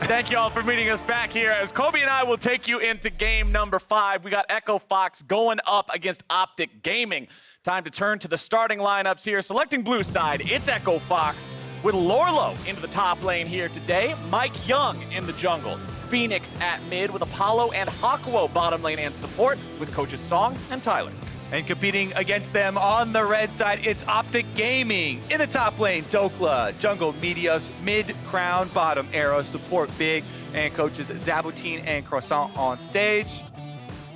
Thank you all for meeting us back here as Kobe and I will take you into game number 5. We got Echo Fox going up against OpTic Gaming. Time to turn to the starting lineups here. Selecting blue side, it's Echo Fox with Lourlo into the top lane here today. MikeYeung in the jungle. Fenix at mid with Apollo and Hakuho bottom lane and support with coaches Song and Tyler. And competing against them on the red side, it's OpTic Gaming. In the top lane, Dhokla, jungle Meteos, mid Crown, bottom Arrow, support Big, and coaches Zaboutine and Croissant on stage.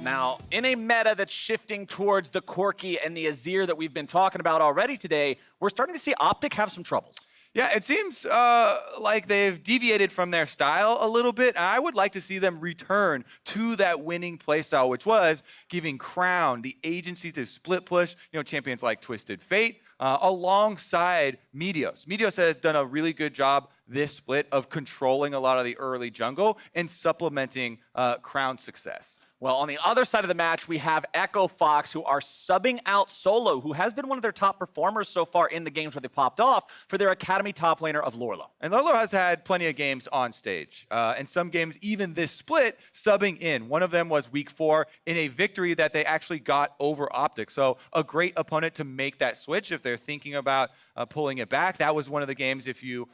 Now, in a meta that's shifting towards the Corki and the Azir that we've been talking about already today, we're starting to see OpTic have some troubles. Yeah, it seems like they've deviated from their style a little bit. I would like to see them return to that winning playstyle, which was giving Crown the agency to split push, champions like Twisted Fate, alongside Meteos. Meteos has done a really good job this split of controlling a lot of the early jungle and supplementing Crown's success. Well, on the other side of the match, we have Echo Fox, who are subbing out Solo, who has been one of their top performers so far in the games where they popped off, for their Academy top laner of Lourlo. And Lourlo has had plenty of games on stage. And some games, even this split, subbing in. One of them was week 4 in a victory that they actually got over OpTic. So a great opponent to make that switch if they're thinking about pulling it back. That was one of the games if you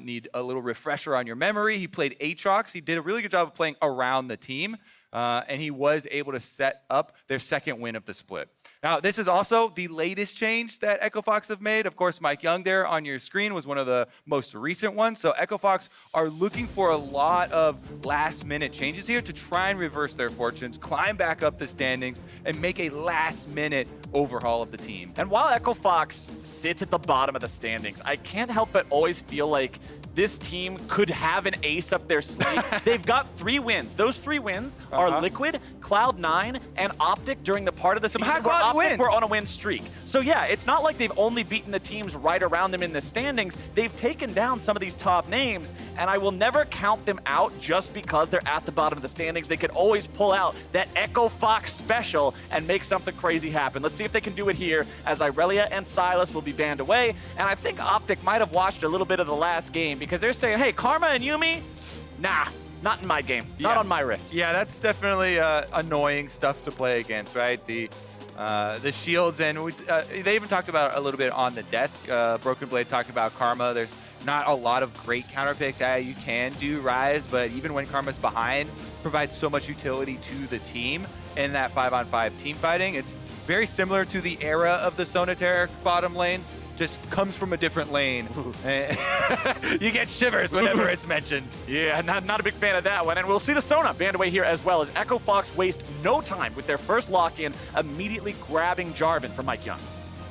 need a little refresher on your memory. He played Aatrox. He did a really good job of playing around the team. And he was able to set up their second win of the split. Now, this is also the latest change that Echo Fox have made. Of course, MikeYeung there on your screen was one of the most recent ones. So Echo Fox are looking for a lot of last-minute changes here to try and reverse their fortunes, climb back up the standings, and make a last-minute overhaul of the team. And while Echo Fox sits at the bottom of the standings, I can't help but always feel like this team could have an ace up their sleeve. They've got 3 wins. Those 3 wins are Liquid, Cloud9, and OpTic during the part of the season where OpTic were on a win streak. So yeah, it's not like they've only beaten the teams right around them in the standings. They've taken down some of these top names, and I will never count them out just because they're at the bottom of the standings. They could always pull out that Echo Fox special and make something crazy happen. Let's see if they can do it here, as Irelia and Silas will be banned away. And I think OpTic might have watched a little bit of the last game, because they're saying, hey, Karma and Yuumi, nah, not in my game, not on my Rift. Yeah, that's definitely annoying stuff to play against, right? The shields, and they even talked about it a little bit on the desk. Broken Blade talked about Karma. There's not a lot of great counter picks. You can do Rise, but even when Karma's behind, provides so much utility to the team in that 5-on-5 team fighting. It's very similar to the era of the Sonateric bottom lanes. Just comes from a different lane. You get shivers whenever it's mentioned. Yeah, not a big fan of that one. And we'll see the Sona banned away here as well, as Echo Fox waste no time with their first lock-in, immediately grabbing Jarvan for MikeYeung.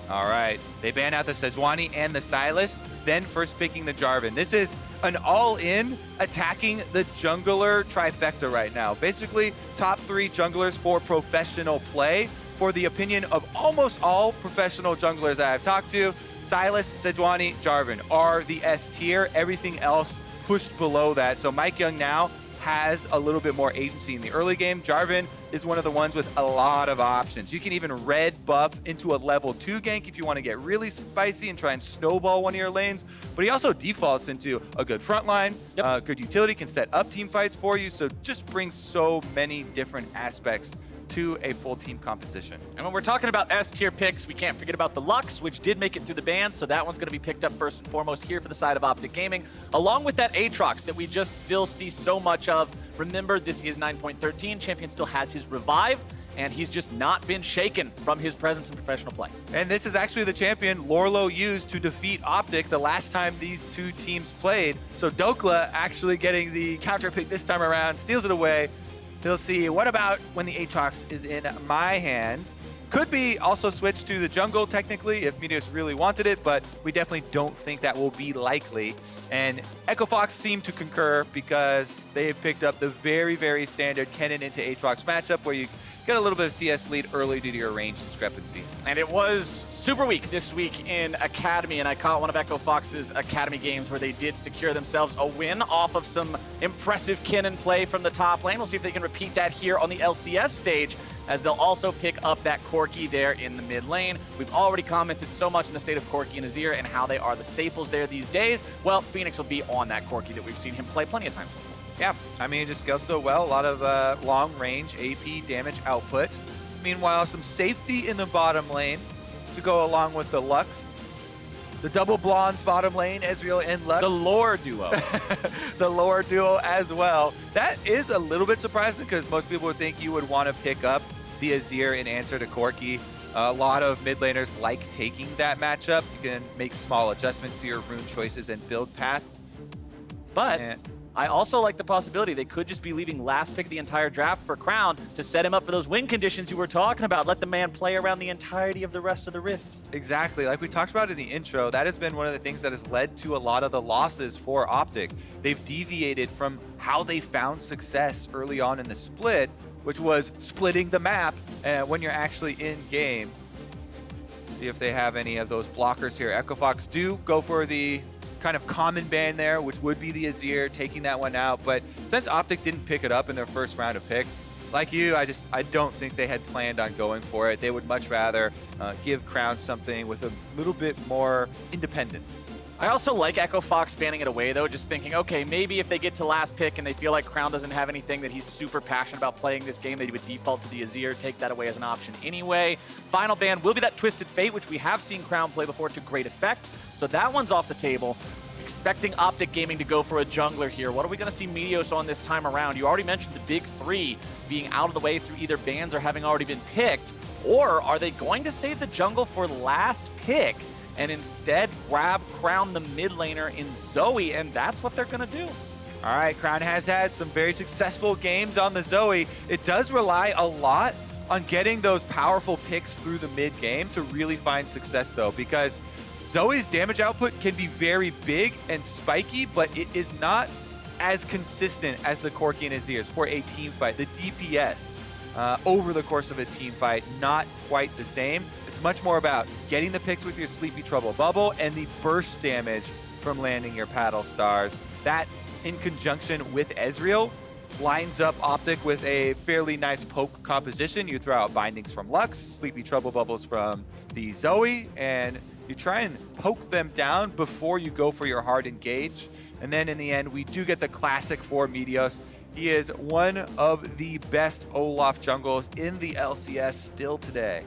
All right, they ban out the Sejuani and the Silas, then first picking the Jarvan. This is an all-in attacking the jungler trifecta right now. Basically, top 3 junglers for professional play. For the opinion of almost all professional junglers that I've talked to, Silas, Sejuani, Jarvan are the S tier. Everything else pushed below that. So MikeYeung now has a little bit more agency in the early game. Jarvan is one of the ones with a lot of options. You can even red buff into a level 2 gank if you want to get really spicy and try and snowball one of your lanes. But he also defaults into a good front line, good utility, can set up team fights for you. So just brings so many different aspects to a full team composition. And when we're talking about S-tier picks, we can't forget about the Lux, which did make it through the bans, so that one's going to be picked up first and foremost here for the side of OpTic Gaming, along with that Aatrox that we just still see so much of. Remember, this is 9.13. Champion still has his revive, and he's just not been shaken from his presence in professional play. And this is actually the champion Lourlo used to defeat OpTic the last time these 2 teams played. So Dhokla actually getting the counter pick this time around, steals it away. He'll see, what about when the Aatrox is in my hands? Could be also switched to the jungle, technically, if Meteos really wanted it, but we definitely don't think that will be likely. And Echo Fox seem to concur because they've picked up the very, very standard Kennen into Aatrox matchup where you get a little bit of CS lead early due to your range discrepancy. And it was super weak this week in Academy, and I caught one of Echo Fox's Academy games where they did secure themselves a win off of some impressive Kennen play from the top lane. We'll see if they can repeat that here on the LCS stage, as they'll also pick up that Corki there in the mid lane. We've already commented so much on the state of Corki and Azir and how they are the staples there these days. Well, Fenix will be on that Corki that we've seen him play plenty of times before. Yeah, I mean, it just goes so well. A lot of long-range AP damage output. Meanwhile, some safety in the bottom lane to go along with the Lux. The double blondes bottom lane, Ezreal and Lux. The lore duo. The lore duo as well. That is a little bit surprising because most people would think you would want to pick up the Azir in answer to Corki. A lot of mid laners like taking that matchup. You can make small adjustments to your rune choices and build path. But I also like the possibility they could just be leaving last pick the entire draft for Crown to set him up for those win conditions you were talking about. Let the man play around the entirety of the rest of the Rift. Exactly. Like we talked about in the intro, that has been one of the things that has led to a lot of the losses for OpTic. They've deviated from how they found success early on in the split, which was splitting the map when you're actually in game. See if they have any of those blockers here. Echo Fox do go for the kind of common ban there, which would be the Azir, taking that one out. But since OpTic didn't pick it up in their first round of picks, like you, I don't think they had planned on going for it. They would much rather give Crown something with a little bit more independence. I also like Echo Fox banning it away, though, just thinking, okay, maybe if they get to last pick and they feel like Crown doesn't have anything that he's super passionate about playing this game, they would default to the Azir, take that away as an option anyway. Final ban will be that Twisted Fate, which we have seen Crown play before to great effect. So that one's off the table. Expecting OpTic Gaming to go for a jungler here. What are we going to see Meteos on this time around? You already mentioned the big three being out of the way through either bans or having already been picked. Or are they going to save the jungle for last pick and instead grab Crown the mid laner in Zoe? And that's what they're going to do. All right, Crown has had some very successful games on the Zoe. It does rely a lot on getting those powerful picks through the mid game to really find success, though, because Zoe's damage output can be very big and spiky, but it is not as consistent as the Corki and Azir's for a team fight. The DPS over the course of a team fight, not quite the same. It's much more about getting the picks with your Sleepy Trouble Bubble and the burst damage from landing your Paddle Stars. That, in conjunction with Ezreal, lines up OpTic with a fairly nice poke composition. You throw out bindings from Lux, Sleepy Trouble Bubbles from the Zoe, and you try and poke them down before you go for your hard engage. And then in the end, we do get the classic for Meteos. He is one of the best Olaf jungles in the LCS still today.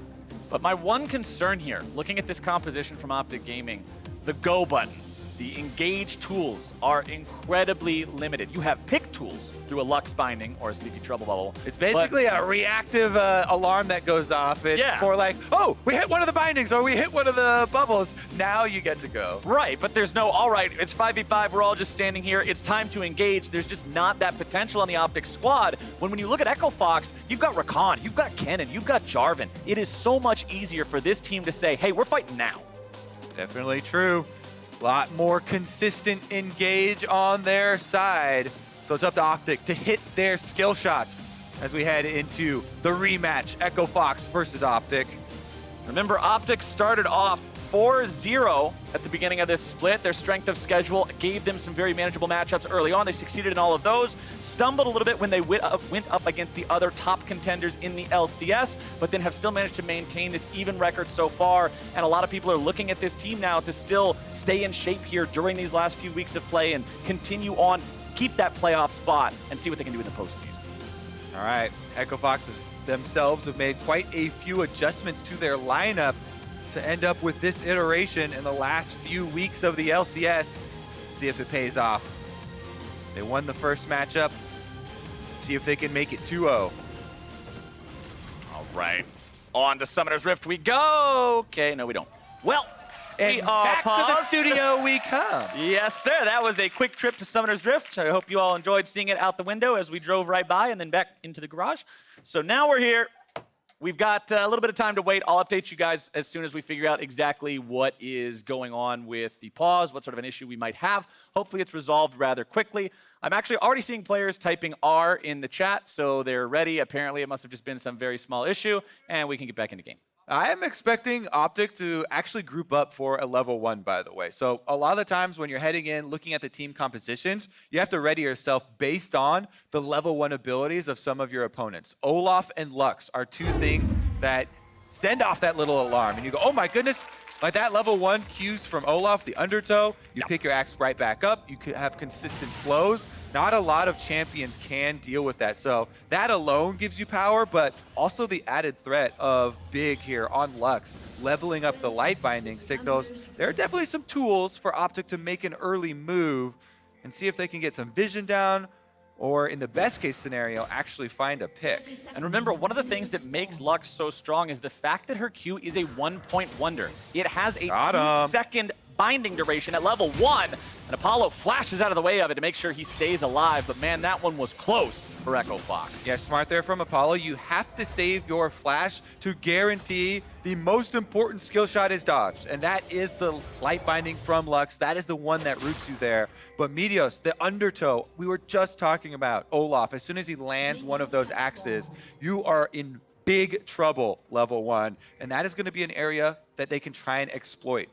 But my one concern here, looking at this composition from OpTic Gaming, the go buttons, the engage tools are incredibly limited. You have pick tools through a Lux binding or a Sleepy Trouble Bubble. It's basically a reactive alarm that goes off. For like, oh, we hit one of the bindings or we hit one of the bubbles. Now you get to go. Right, but there's no, all right, it's 5v5, we're all just standing here, it's time to engage. There's just not that potential on the OpTic squad. When you look at Echo Fox, you've got Rakan, you've got Kennen, you've got Jarvan. It is so much easier for this team to say, hey, we're fighting now. Definitely true. A lot more consistent engage on their side. So it's up to OpTic to hit their skill shots as we head into the rematch, Echo Fox versus OpTic. Remember, OpTic started off 4-0 at the beginning of this split. Their strength of schedule gave them some very manageable matchups early on. They succeeded in all of those. Stumbled a little bit when they went up against the other top contenders in the LCS, but then have still managed to maintain this even record so far. And a lot of people are looking at this team now to still stay in shape here during these last few weeks of play and continue on, keep that playoff spot, and see what they can do in the postseason. All right, Echo Foxes themselves have made quite a few adjustments to their lineup to end up with this iteration in the last few weeks of the LCS. See if it pays off. They won the first matchup. See if they can make it 2-0. All right, on to Summoner's Rift we go. Okay, no, we don't. Well, and we are back to the studio we come. Yes, sir. That was a quick trip to Summoner's Rift. I hope you all enjoyed seeing it out the window as we drove right by and then back into the garage. So now we're here. We've got a little bit of time to wait. I'll update you guys as soon as we figure out exactly what is going on with the pause, what sort of an issue we might have. Hopefully it's resolved rather quickly. I'm actually already seeing players typing R in the chat, so they're ready. Apparently it must have just been some very small issue, and we can get back into game. I am expecting OpTic to actually group up for a level 1, by the way. So a lot of the times when you're heading in, looking at the team compositions, you have to ready yourself based on the level 1 abilities of some of your opponents. Olaf and Lux are two things that send off that little alarm. And you go, oh my goodness, Like that level 1 Qs from Olaf, the undertow, you pick your axe right back up, you could have consistent slows. Not a lot of champions can deal with that. So that alone gives you power, but also the added threat of Big here on Lux, leveling up the light binding signals. There are definitely some tools for OpTic to make an early move and see if they can get some vision down, or in the best case scenario, actually find a pick. And remember, one of the things that makes Lux so strong is the fact that her Q is a 1-point wonder. It has a 2-second binding duration at level 1, and Apollo flashes out of the way of it to make sure he stays alive, but man, that one was close for Echo Fox. Yeah, smart there from Apollo. You have to save your flash to guarantee the most important skill shot is dodged, and that is the light binding from Lux. That is the one that roots you there. But Meteos, the undertow, we were just talking about Olaf. As soon as he lands one of those axes, you are in big trouble, level 1, and that is going to be an area that they can try and exploit.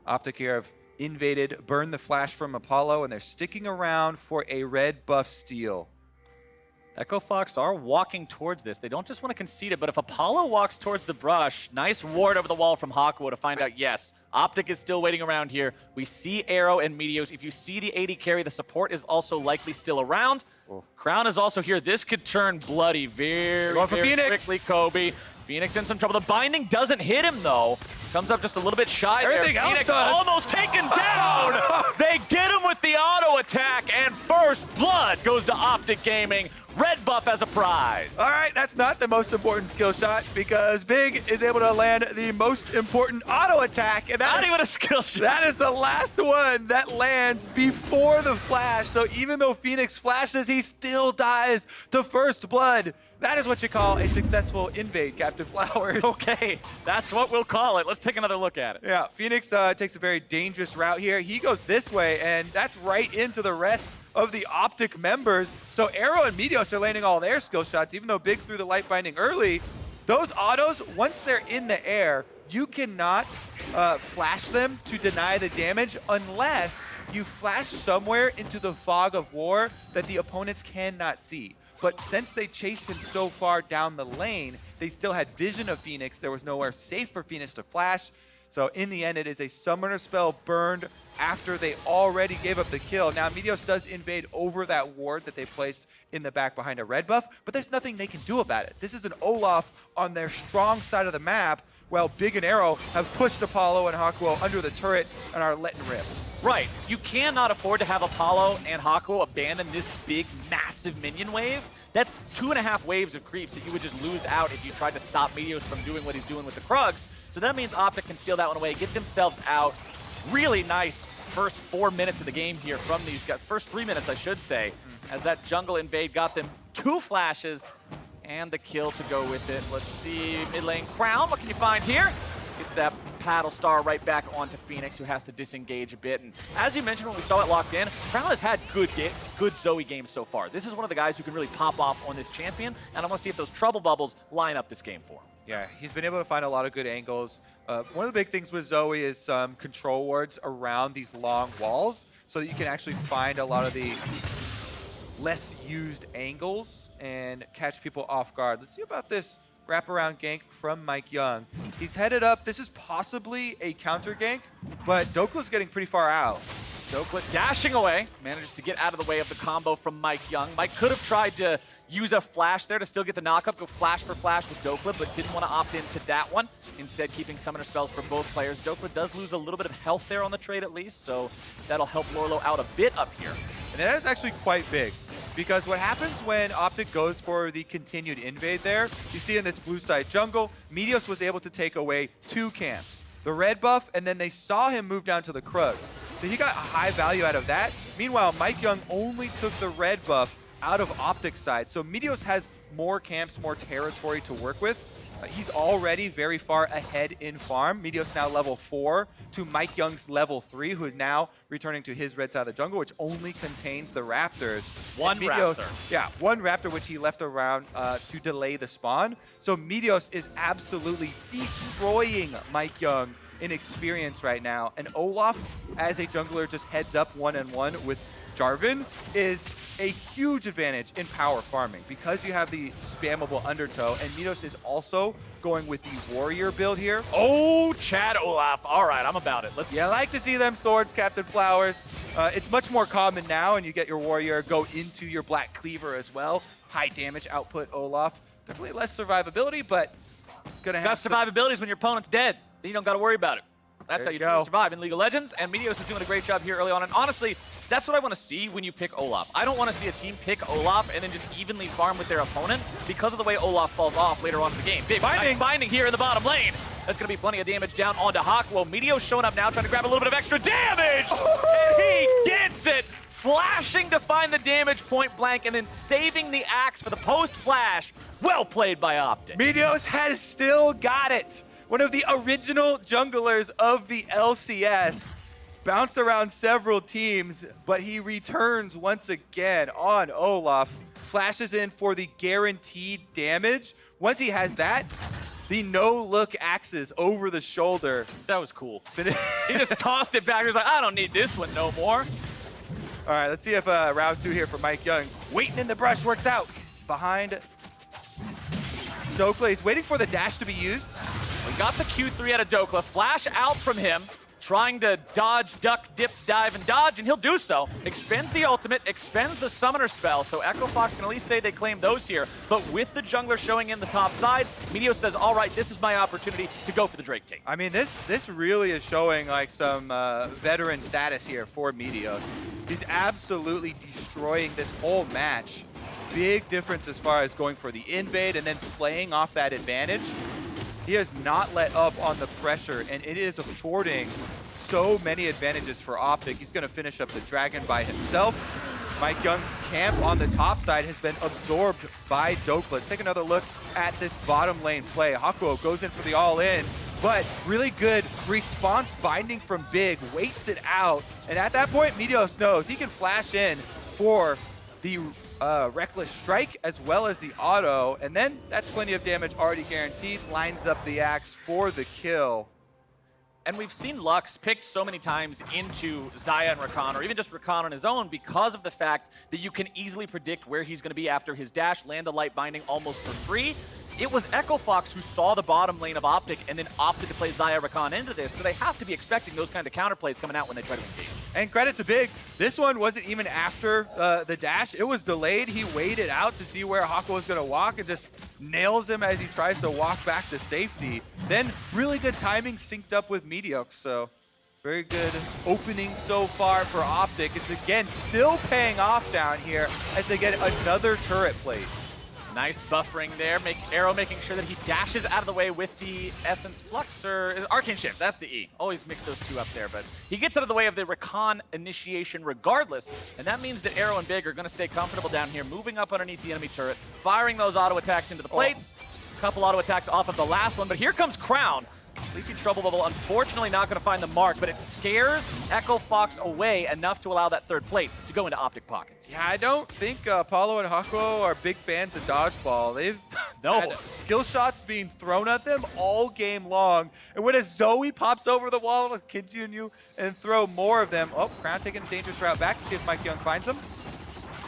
OpTic here have invaded, burned the flash from Apollo, and they're sticking around for a red buff steal. Echo Fox are walking towards this. They don't just want to concede it, but if Apollo walks towards the brush, nice ward over the wall from Hakuho to find out, yes, OpTic is still waiting around here. We see Arrow and Meteos. If you see the AD carry, the support is also likely still around. Crown is also here. This could turn bloody very quickly, Kobe. Fenix in some trouble. The binding doesn't hit him, though. Comes up just a little bit shy there. Fenix almost taken down. They get him with the auto attack, and first blood goes to OpTic Gaming. Red buff as a prize. All right, that's not the most important skill shot because Big is able to land the most important auto attack. And not even a skill shot. That is the last one that lands before the flash. So even though Fenix flashes, he still dies to first blood. That is what you call a successful invade, Captain Flowers. Okay, that's what we'll call it. Let's take another look at it. Yeah, Fenix takes a very dangerous route here. He goes this way, and that's right into the rest of the OpTic members. So Arrow and Meteos are landing all their skill shots, even though Big threw the light binding early. Those autos, once they're in the air, you cannot flash them to deny the damage unless you flash somewhere into the fog of war that the opponents cannot see. But since they chased him so far down the lane, they still had vision of Fenix. There was nowhere safe for Fenix to flash. So in the end, it is a summoner spell burned after they already gave up the kill. Now, Meteos does invade over that ward that they placed in the back behind a red buff, but there's nothing they can do about it. This is an Olaf on their strong side of the map, while Big and Arrow have pushed Apollo and Hakuho under the turret and are letting rip. Right. You cannot afford to have Apollo and Hakuho abandon this big, massive minion wave. That's 2.5 waves of creeps that you would just lose out if you tried to stop Meteos from doing what he's doing with the Krugs. So that means OpTic can steal that one away, get themselves out. Really nice first 4 minutes of the game here from these guys. First 3 minutes, I should say, as that jungle invade got them 2 flashes and the kill to go with it. Let's see, mid lane Crown, what can you find here? Gets that paddle star right back onto Fenix, who has to disengage a bit. And as you mentioned when we saw it locked in, Crown has had good Zoe games so far. This is one of the guys who can really pop off on this champion, and I want to see if those trouble bubbles line up this game for him. Yeah, he's been able to find a lot of good angles. One of the big things with Zoe is some control wards around these long walls so that you can actually find a lot of the less used angles and catch people off guard. Let's see about this wraparound gank from MikeYeung. He's headed up. This is possibly a counter gank, but Dhokla's getting pretty far out. Dhokla dashing away, manages to get out of the way of the combo from MikeYeung. Mike could have tried to use a flash there to still get the knockup, go flash for flash with Dhokla, but didn't want to opt into that one. Instead, keeping summoner spells for both players. Dhokla does lose a little bit of health there on the trade at least, so that'll help Lourlo out a bit up here. And that is actually quite big, because what happens when OpTic goes for the continued invade there, you see in this blue side jungle, Meteos was able to take away 2 camps. The red buff, and then they saw him move down to the Krugs. So he got a high value out of that. Meanwhile, MikeYeung only took the red buff out of OpTic's side. So Meteos has more camps, more territory to work with. He's already very far ahead in farm. Meteos now level 4 to MikeYeung's level 3, who is now returning to his red side of the jungle, which only contains the Raptors. One Meteos, Raptor. Yeah, one Raptor, which he left around to delay the spawn. So Meteos is absolutely destroying MikeYeung in experience right now. And Olaf, as a jungler, just heads up 1-on-1 with Jarvan is a huge advantage in power farming because you have the spammable undertow, and Meteos is also going with the warrior build here. Oh, Chad Olaf. All right, I'm about it. Let's. Yeah, I like to see them swords, Captain Flowers. It's much more common now, and you get your warrior go into your black cleaver as well. High damage output Olaf. Definitely less survivability, but gonna have survivability is when your opponent's dead. Then you don't got to worry about it. That's There how you you go. survive in League of Legends, and Meteos is doing a great job here early on. And honestly, that's what I want to see when you pick Olaf. I don't want to see a team pick Olaf and then just evenly farm with their opponent because of the way Olaf falls off later on in the game. Big binding here in the bottom lane. That's going to be plenty of damage down onto Hakuho. Meteos showing up now, trying to grab a little bit of extra damage, and he gets it. Flashing to find the damage point blank and then saving the axe for the post-flash. Well played by OpTic. Meteos has still got it. One of the original junglers of the LCS. Bounced around several teams, but he returns once again on Olaf. Flashes in for the guaranteed damage. Once he has that, the no-look axes over the shoulder. That was cool. He just tossed it back. He was like, I don't need this one no more. All right, let's see if round 2 here for MikeYeung. Waiting in the brush works out. He's behind Dhokla. He's waiting for the dash to be used. We got the Q3 out of Dhokla. Flash out from him, trying to dodge, duck, dip, dive, and dodge, and he'll do so. Expends the ultimate, expends the summoner spell, so Echo Fox can at least say they claim those here. But with the jungler showing in the top side, Meteos says, all right, this is my opportunity to go for the Drake take. I mean, this really is showing like some veteran status here for Meteos. He's absolutely destroying this whole match. Big difference as far as going for the invade and then playing off that advantage. He has not let up on the pressure, and it is affording so many advantages for OpTic. He's going to finish up the dragon by himself. MikeYeung's camp on the top side has been absorbed by Dhokla. Let's take another look at this bottom lane play. Hakuho goes in for the all-in, but really good response binding from Big, waits it out, and at that point, Meteos knows he can flash in for the Reckless Strike as well as the auto, and then that's plenty of damage already guaranteed. Lines up the axe for the kill. And we've seen Lux picked so many times into Xayah and Rakan, or even just Rakan on his own, because of the fact that you can easily predict where he's going to be after his dash, land the light binding almost for free. It was Echo Fox who saw the bottom lane of OpTic and then opted to play Xayah Rakan into this, so they have to be expecting those kind of counterplays coming out when they try to engage. And credit to Big, this one wasn't even after the dash. It was delayed. He waited out to see where Hakuho was going to walk and just nails him as he tries to walk back to safety. Then really good timing synced up with Meteos, so very good opening so far for OpTic. It's again still paying off down here as they get another turret plate. Nice buffering there. Arrow making sure that he dashes out of the way with the Essence Flux, or Arcane Shift, that's the E. Always mix those two up there, but he gets out of the way of the Rakan initiation regardless, and that means that Arrow and Big are going to stay comfortable down here, moving up underneath the enemy turret, firing those auto attacks into the plates. A couple auto attacks off of the last one, but here comes Crown. Sleepy Trouble Bubble, unfortunately not going to find the mark, but it scares Echo Fox away enough to allow that third plate to go into OpTic pockets. Yeah, I don't think Paulo and Hakuho are big fans of dodgeball. They've had skill shots being thrown at them all game long. And when a Zoe pops over the wall to continue and throw more of them, oh, Crown taking a dangerous route back to see if MikeYeung finds him.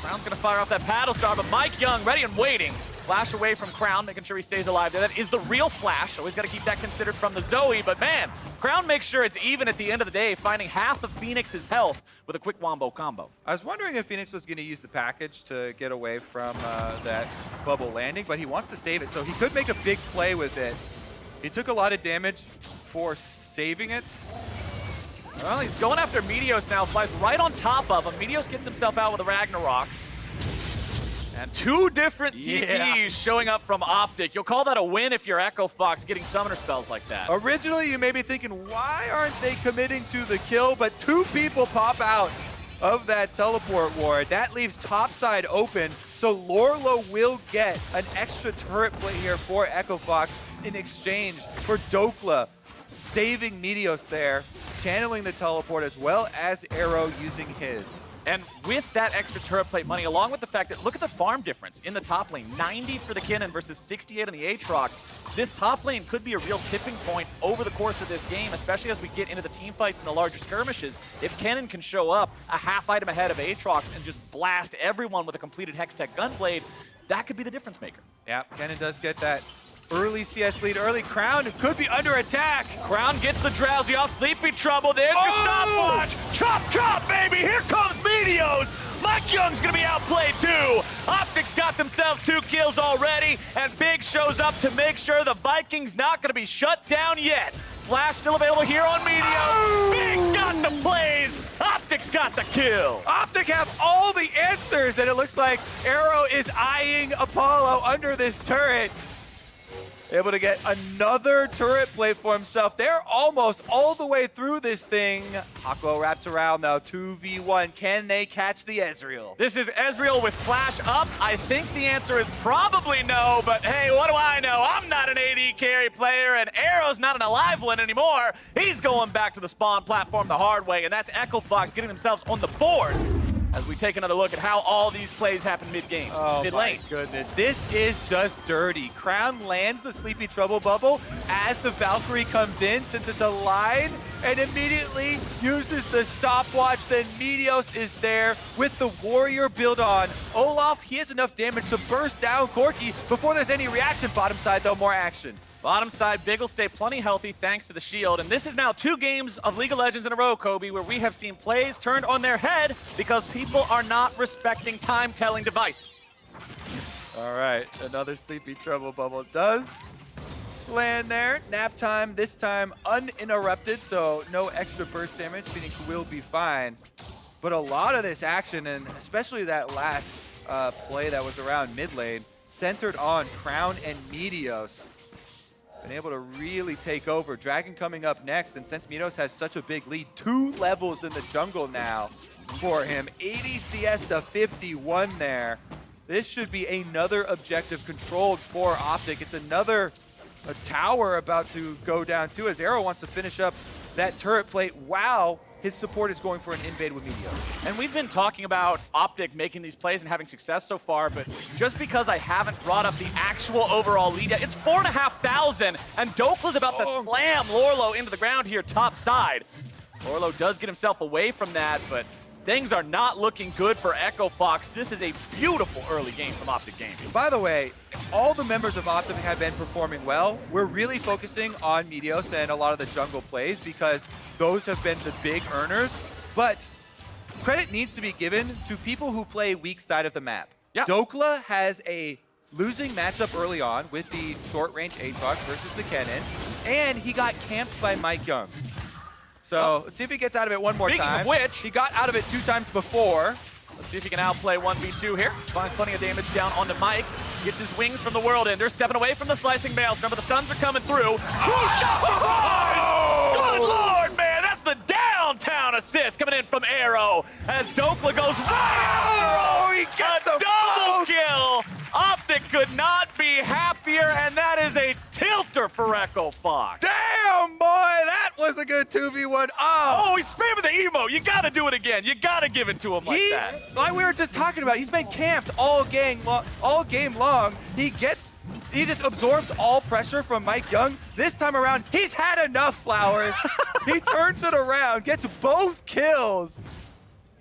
Crown's going to fire off that paddle star, but MikeYeung ready and waiting. Flash away from Crown, making sure he stays alive there. That is the real flash. Always got to keep that considered from the Zoe, but man, Crown makes sure it's even at the end of the day, finding half of Fenix's health with a quick wombo combo. I was wondering if Fenix was going to use the package to get away from that bubble landing, but he wants to save it, so he could make a big play with it. He took a lot of damage for saving it. Well, he's going after Meteos now, flies right on top of him. Meteos gets himself out with a Ragnarok. And two different TPs showing up from OpTic. You'll call that a win if you're Echo Fox getting summoner spells like that. Originally, you may be thinking, why aren't they committing to the kill? But two people pop out of that teleport ward. That leaves topside open, so Lourlo will get an extra turret play here for Echo Fox in exchange for Dhokla saving Meteos there, channeling the teleport as well as Arrow using his. And with that extra turret plate money, along with the fact that, look at the farm difference in the top lane. 90 for the Kennen versus 68 on the Aatrox. This top lane could be a real tipping point over the course of this game, especially as we get into the team fights and the larger skirmishes. If Kennen can show up a half item ahead of Aatrox and just blast everyone with a completed Hextech Gunblade, that could be the difference maker. Yeah, Kennen does get that early CS lead, early Crown could be under attack. Crown gets the Drowsy off Sleepy Trouble. There's your stopwatch. Chop, chop, baby. Here comes Meteos. MikeYeung's going to be outplayed too. OpTic's got themselves 2 kills already, and Big shows up to make sure the Vikings not going to be shut down yet. Flash still available here on Meteos. Big got the plays. OpTic's got the kill. OpTic have all the answers, and it looks like Arrow is eyeing Apollo under this turret. Able to get another turret plate for himself. They're almost all the way through this thing. Hakuho wraps around now, 2v1. Can they catch the Ezreal? This is Ezreal with Flash up. I think the answer is probably no, but hey, what do I know? I'm not an AD carry player, and Arrow's not an alive one anymore. He's going back to the spawn platform the hard way, and that's Echo Fox getting themselves on the board as we take another look at how all these plays happen mid-game, mid-lane. My goodness, this is just dirty. Crown lands the Sleepy Trouble bubble as the Valkyrie comes in, since it's a line, and immediately uses the stopwatch. Then Meteos is there with the Warrior build on. Olaf, he has enough damage to burst down Corki before there's any reaction. Bottom side, though, more action. Bottom side, Big will stay plenty healthy thanks to the shield. And this is now 2 games of League of Legends in a row, Kobe, where we have seen plays turned on their head because people are not respecting time-telling devices. All right, another Sleepy Trouble bubble does land there. Nap time, this time uninterrupted, so no extra burst damage. Fenix will be fine. But a lot of this action, and especially that last play that was around mid lane, centered on Crown and Meteos. Been able to really take over. Dragon coming up next, and since Meteos has such a big lead, 2 levels in the jungle now for him. 80 CS to 51 there. This should be another objective controlled for OpTic. It's another tower about to go down too, as Arrow wants to finish up that turret plate. Wow, his support is going for an invade with Meteos. And we've been talking about OpTic making these plays and having success so far, but just because I haven't brought up the actual overall lead yet, it's 4,500, and Dhokla's about to slam Lourlo into the ground here top side. Lourlo does get himself away from that, but things are not looking good for Echo Fox. This is a beautiful early game from OpTic Gaming. By the way, all the members of OpTic have been performing well. We're really focusing on Meteos and a lot of the jungle plays because those have been the big earners. But credit needs to be given to people who play weak side of the map. Yeah. Dhokla has a losing matchup early on with the short-range Aatrox versus the Kennen, and he got camped by MikeYeung. So let's see if he gets out of it one more time. Speaking of which, he got out of it 2 times before. Let's see if he can outplay 1v2 here. Finds plenty of damage down onto Mike. Gets his wings from the World Ender, stepping away from the slicing maelstrom, but the stuns are coming through. Good lord, man! That's the downtown assist coming in from Arrow as Dhokla goes He gets a double kill! OpTic could not be happier, and that is a tilter for Echo Fox. Damn, boy, that was a good 2v1. Oh, he's spamming the emo. You gotta do it again. You gotta give it to him like that. Like we were just talking about, he's been camped all game long. He just absorbs all pressure from MikeYeung. This time around, he's had enough, Flowers. He turns it around, gets both kills.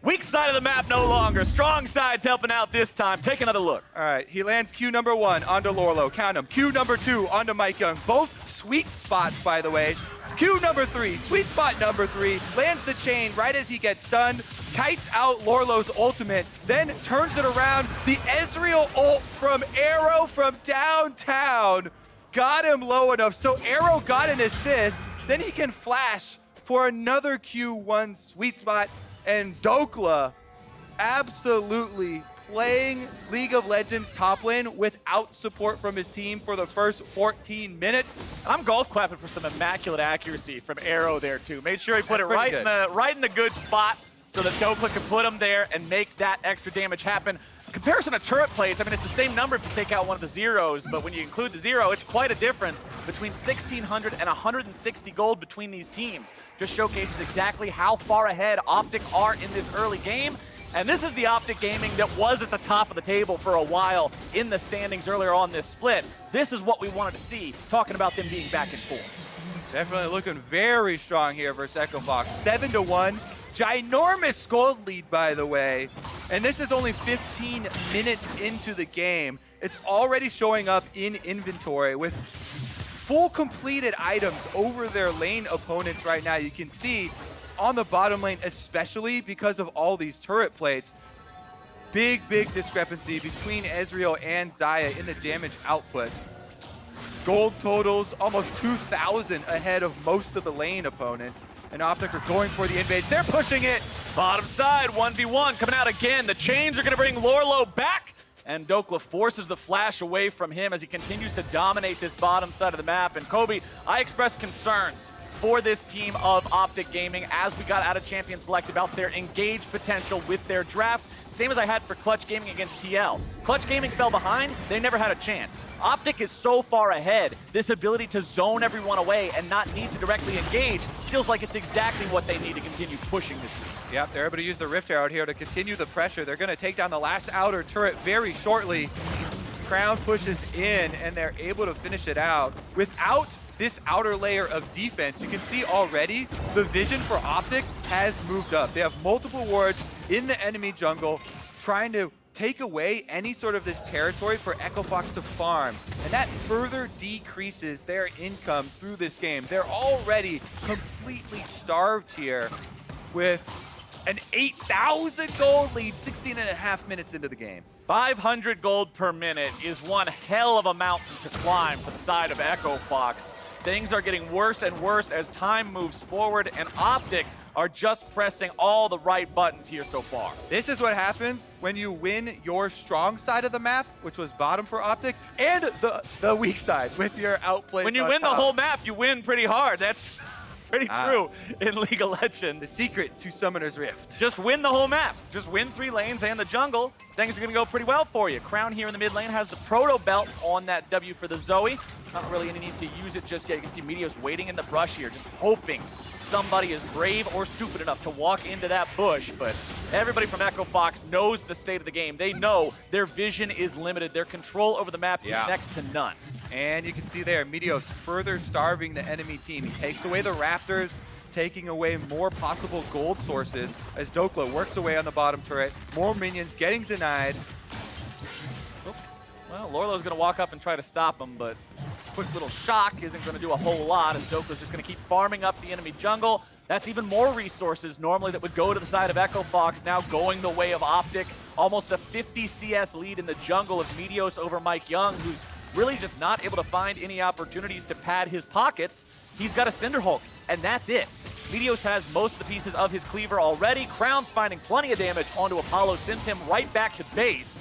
Weak side of the map no longer. Strong side's helping out this time. Take another look. All right, he lands Q number 1 onto Lourlo. Count him. Q number 2 onto MikeYeung. Both sweet spots, by the way. Q number 3, sweet spot number 3, lands the chain right as he gets stunned, kites out Lourlo's ultimate, then turns it around. The Ezreal ult from Arrow from downtown got him low enough, so Arrow got an assist. Then he can flash for another Q1 sweet spot. And Dhokla absolutely playing League of Legends top lane without support from his team for the first 14 minutes. And I'm golf clapping for some immaculate accuracy from Arrow there too. Made sure he put it right in the good spot so that Dhokla could put him there and make that extra damage happen. Comparison to turret plates, I mean, it's the same number if you take out one of the zeros, but when you include the 0, it's quite a difference between 1,600 and 160 gold between these teams. Just showcases exactly how far ahead OpTic are in this early game. And this is the OpTic Gaming that was at the top of the table for a while in the standings earlier on this split. This is what we wanted to see, talking about them being back in form. Definitely looking very strong here versus Echo Fox. 7-1. Ginormous gold lead, by the way. And this is only 15 minutes into the game. It's already showing up in inventory with full completed items over their lane opponents right now. You can see on the bottom lane, especially because of all these turret plates, big discrepancy between Ezreal and Xayah in the damage output. Gold totals almost 2,000 ahead of most of the lane opponents. And OpTic are going for the invade. They're pushing it. Bottom side, 1v1 coming out again. The chains are going to bring Lourlo back. And Dhokla forces the flash away from him as he continues to dominate this bottom side of the map. And Kobe, I express concerns for this team of OpTic Gaming as we got out of Champion Select about their engaged potential with their draft. Same as I had for Clutch Gaming against TL. Clutch Gaming fell behind, they never had a chance. OpTic is so far ahead, this ability to zone everyone away and not need to directly engage feels like it's exactly what they need to continue pushing this team. Yep, they're able to use the Rift Arrow here to continue the pressure. They're going to take down the last outer turret very shortly. Crown pushes in, and they're able to finish it out. Without this outer layer of defense, you can see already the vision for OpTic has moved up. They have multiple wards in the enemy jungle trying to take away any sort of this territory for Echo Fox to farm. And that further decreases their income through this game. They're already completely starved here with an 8,000 gold lead 16.5 minutes into the game. 500 gold per minute is one hell of a mountain to climb for the side of Echo Fox. Things are getting worse and worse as time moves forward, and OpTic are just pressing all the right buttons here so far. This is what happens when you win your strong side of the map, which was bottom for OpTic, and the weak side with your outplay. When you win the whole map, you win pretty hard. That's pretty true in League of Legends. The secret to Summoner's Rift. Just win the whole map. Just win 3 lanes and the jungle. Things are going to go pretty well for you. Crown here in the mid lane has the Proto Belt on that W for the Zoe. Not really any need to use it just yet. You can see Meteos waiting in the brush here, just hoping somebody is brave or stupid enough to walk into that bush. But everybody from Echo Fox knows the state of the game. They know their vision is limited. Their control over the map is next to none. And you can see there, Meteos further starving the enemy team. He takes away the Raptors, taking away more possible gold sources as Dhokla works away on the bottom turret. More minions getting denied. Well, Lourlo's going to walk up and try to stop him, but quick little shock isn't going to do a whole lot as Dhokla's just going to keep farming up the enemy jungle. That's even more resources normally that would go to the side of Echo Fox, now going the way of OpTic. Almost a 50 CS lead in the jungle of Meteos over MikeYeung, who's really just not able to find any opportunities to pad his pockets. He's got a Cinder Hulk, and that's it. Meteos has most of the pieces of his cleaver already. Crown's finding plenty of damage onto Apollo, sends him right back to base.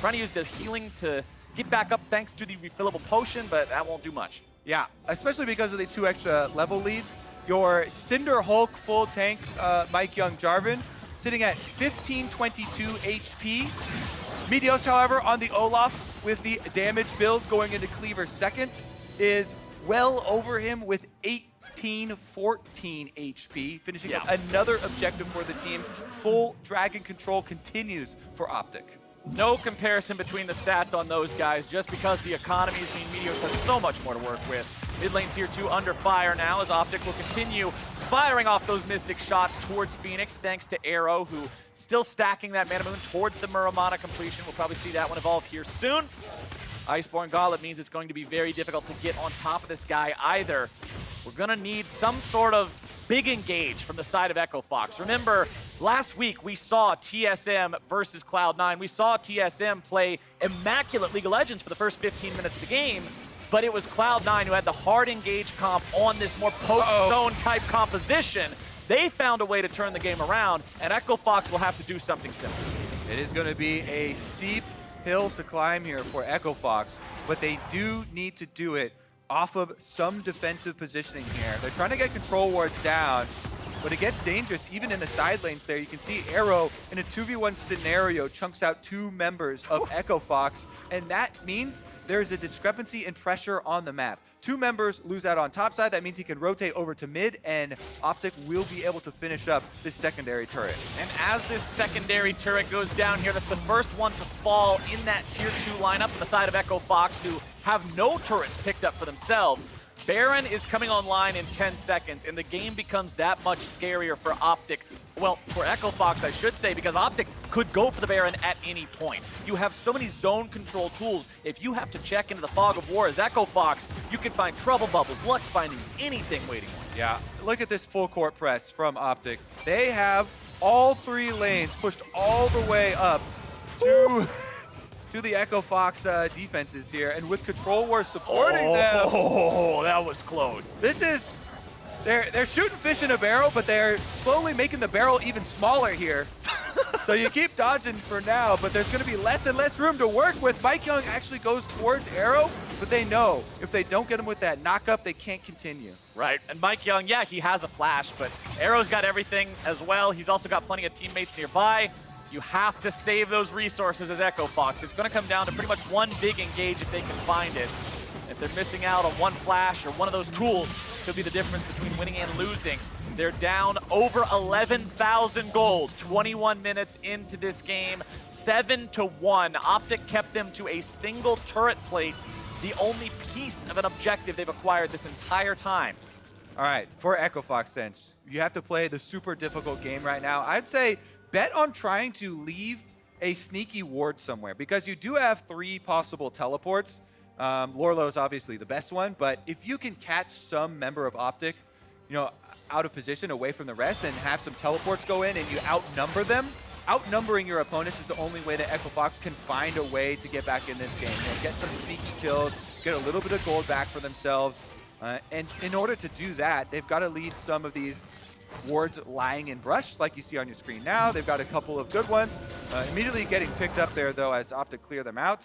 Trying to use the healing to get back up thanks to the refillable potion, but that won't do much. Yeah, especially because of the 2 extra level leads. Your Cinder Hulk full tank MikeYeung Jarvan sitting at 1522 HP. Meteos, however, on the Olaf with the damage build going into Cleaver second is well over him with 1814 HP, finishing up another objective for the team. Full Dragon Control continues for OpTic. No comparison between the stats on those guys, just because the economies mean Meteos has so much more to work with. Mid lane tier 2 under fire now as OpTic will continue firing off those Mystic shots towards Fenix, thanks to Arrow, who still stacking that Mana Moon towards the Muramana completion. We'll probably see that one evolve here soon. Iceborne Gauntlet means it's going to be very difficult to get on top of this guy either. We're going to need some sort of big engage from the side of Echo Fox. Remember, last week we saw TSM versus Cloud9. We saw TSM play immaculate League of Legends for the first 15 minutes of the game, but it was Cloud9 who had the hard engage comp on this more poke zone type composition. They found a way to turn the game around, and Echo Fox will have to do something similar. It is going to be a steep hill to climb here for Echo Fox, but they do need to do it off of some defensive positioning here. They're trying to get control wards down. When it gets dangerous, even in the side lanes there, you can see Arrow in a 2v1 scenario chunks out 2 members of Echo Fox, and that means there's a discrepancy in pressure on the map. 2 members lose out on top side. That means he can rotate over to mid, and OpTic will be able to finish up this secondary turret. And as this secondary turret goes down here, that's the first one to fall in that tier 2 lineup on the side of Echo Fox, who have no turrets picked up for themselves. Baron is coming online in 10 seconds, and the game becomes that much scarier for OpTic. Well, for Echo Fox, I should say, because OpTic could go for the Baron at any point. You have so many zone control tools. If you have to check into the fog of war as Echo Fox, you can find trouble bubbles, Lux bindings, anything waiting on you. Yeah, look at this full court press from OpTic. They have all 3 lanes pushed all the way up to the Echo Fox defenses here, and with Control Wars supporting them. Oh, that was close. This is, they're shooting fish in a barrel, but they're slowly making the barrel even smaller here. So you keep dodging for now, but there's going to be less and less room to work with. MikeYeung actually goes towards Arrow, but they know if they don't get him with that knock-up, they can't continue. Right, and MikeYeung, yeah, he has a flash, but Arrow's got everything as well. He's also got plenty of teammates nearby. You have to save those resources as Echo Fox. It's going to come down to pretty much one big engage if they can find it. If they're missing out on one flash or one of those tools, could be the difference between winning and losing. They're down over 11,000 gold, 21 minutes into this game, 7-1. OpTic kept them to a single turret plate, the only piece of an objective they've acquired this entire time. All right, for Echo Fox then, you have to play the super difficult game right now. I'd say bet on trying to leave a sneaky ward somewhere, because you do have 3 possible teleports. Lourlo is obviously the best one, but if you can catch some member of OpTic, you know, out of position away from the rest and have some teleports go in and you outnumber them, outnumbering your opponents is the only way that Echo Fox can find a way to get back in this game. You know, get some sneaky kills, get a little bit of gold back for themselves. And in order to do that, they've got to lead some of these wards lying in brush, like you see on your screen now. They've got a couple of good ones. Immediately getting picked up there, though, as OpTic clear them out.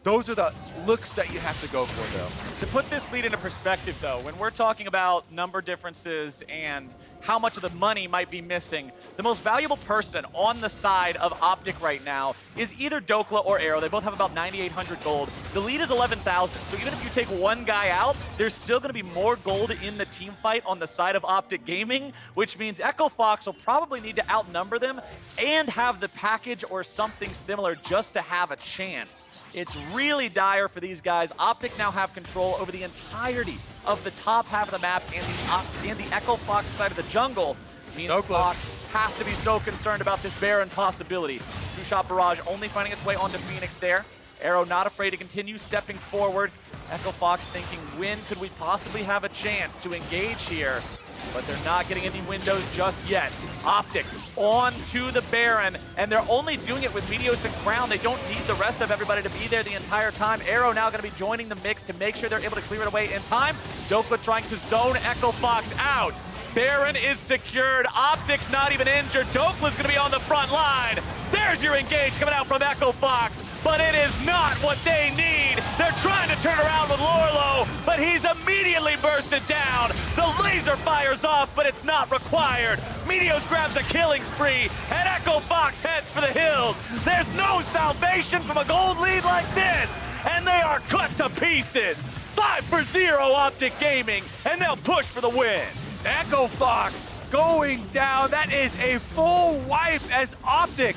Those are the looks that you have to go for, though. To put this lead into perspective, though, when we're talking about number differences and how much of the money might be missing, the most valuable person on the side of OpTic right now is either Dhokla or Arrow. They both have about 9,800 gold. The lead is 11,000, so even if you take one guy out, there's still going to be more gold in the team fight on the side of OpTic Gaming, which means Echo Fox will probably need to outnumber them and have the package or something similar just to have a chance. It's really dire for these guys. OpTic now have control over the entirety of the top half of the map and the Echo Fox side of the jungle. Means Fox has to be so concerned about this Baron possibility. Two-shot barrage only finding its way onto Fenix there. Arrow not afraid to continue stepping forward. Echo Fox thinking, when could we possibly have a chance to engage here? But they're not getting any windows just yet. OpTic on to the Baron, and they're only doing it with Meteos and Crown. They don't need the rest of everybody to be there the entire time. Arrow now going to be joining the mix to make sure they're able to clear it away in time. Dhokla trying to zone Echo Fox out. Baron is secured. OpTic's not even injured. Dhokla's going to be on the front line. There's your engage coming out from Echo Fox, but it is not what they need. They're trying to turn around with Lourlo, but he's immediately bursted down. The laser fires off, but it's not required. Meteos grabs a killing spree, and Echo Fox heads for the hills. There's no salvation from a gold lead like this, and they are cut to pieces. 5-0 OpTic Gaming, and they'll push for the win. Echo Fox going down. That is a full wipe as OpTic